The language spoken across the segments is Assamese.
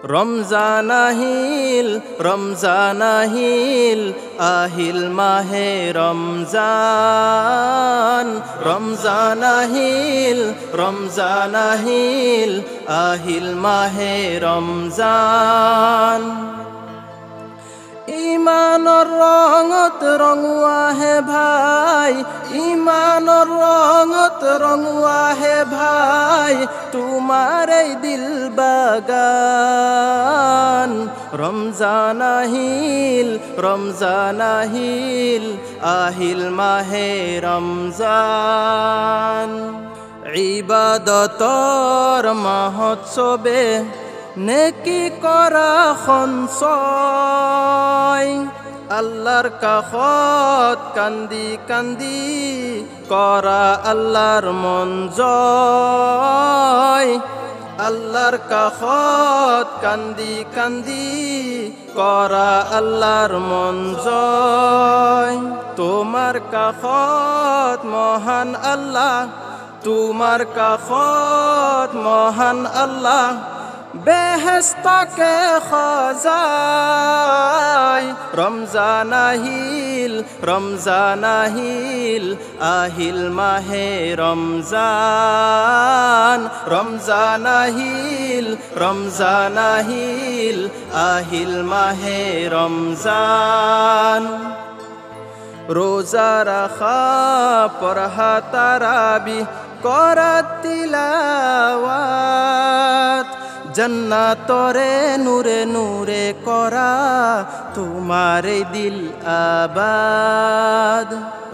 ৰমজান আহিল আহিল মাহে ৰমজান ৰমজান আহিল আহিল মাহে ৰমজান ইমানৰ ৰঙত ৰঙুৱা হে ভাই ইমানৰ ৰঙত ৰঙুৱা হে ভাই তোমাৰ এই দিল বাগান ৰমজান আহিল আহিল মাহে ৰমজান ইবাদতৰ মাহত চবে নেকি কৰা সঞ্চয় আল্লাহৰ কাষত কান্দি কান্দি কৰা আল্লাহৰ মন জয় আল্লাহৰ কাষত কান্দি কান্দি কৰা আল্লাহৰ মন জয় তোমাৰ কাষত মহান আল্লাহ তোমাৰ কাষত মহান আল্লাহ বেহেশতকে সজায় রমজান আহিল আহিল মাহে রমজান রমজান আহিল আহিল মাহে রমজান রোজা রাখা পড়া তারাবি করা তিলাওয়াত জন্নাতরে নূরে নূরে করা তোমার দিল আবাদ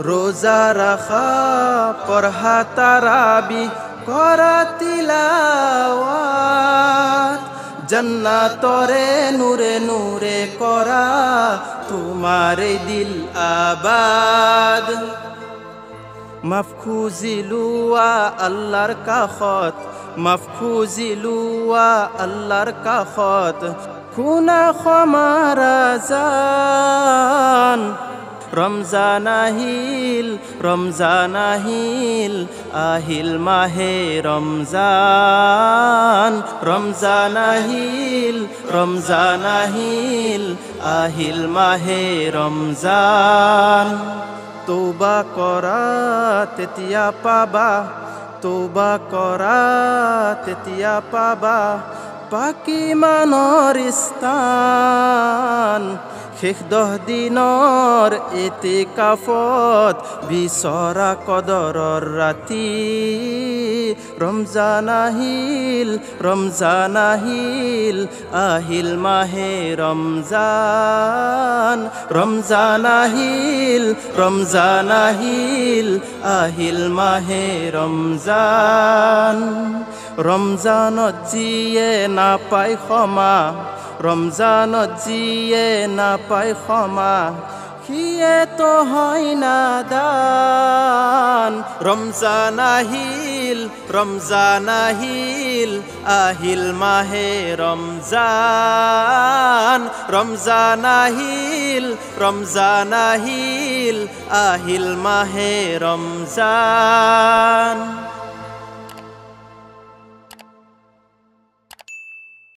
রোজা রাখা পড়া তারাবি করা তিলাওয়াত জন্নাতরে নূরে নূরে করা তোমার দিল আবাদ মাফ খুঁজিলোৱা আল্লাহৰ কাষত মাফ খুঁজিলোৱা আল্লাহৰ কাষত খুনা ক্ষমাৰ আজান ৰমজান আহিল আহিল মাহে ৰমজান ৰমজান আহিল আহিল মাহে ৰমজান তওবা কৰা তেতিয়া পাবা তওবা কৰা তেতিয়া পাবা পাকি মানৰ স্থান শেষ 10 দিনৰ ইতিকাফত বিচৰা কদৰৰ ৰাতি ৰমজান আহিল মাহে ৰমজান ৰমজান আহিল মাহে ৰমজান ৰমজানত যিয়ে নাপায় ক্ষমা রমজানত যিয়ে নাপায় ক্ষমা সিয়ে তো হয় নাদান রমজান আহিল মাহে রমজান রমজান আহিল আহিল মাহে রমজান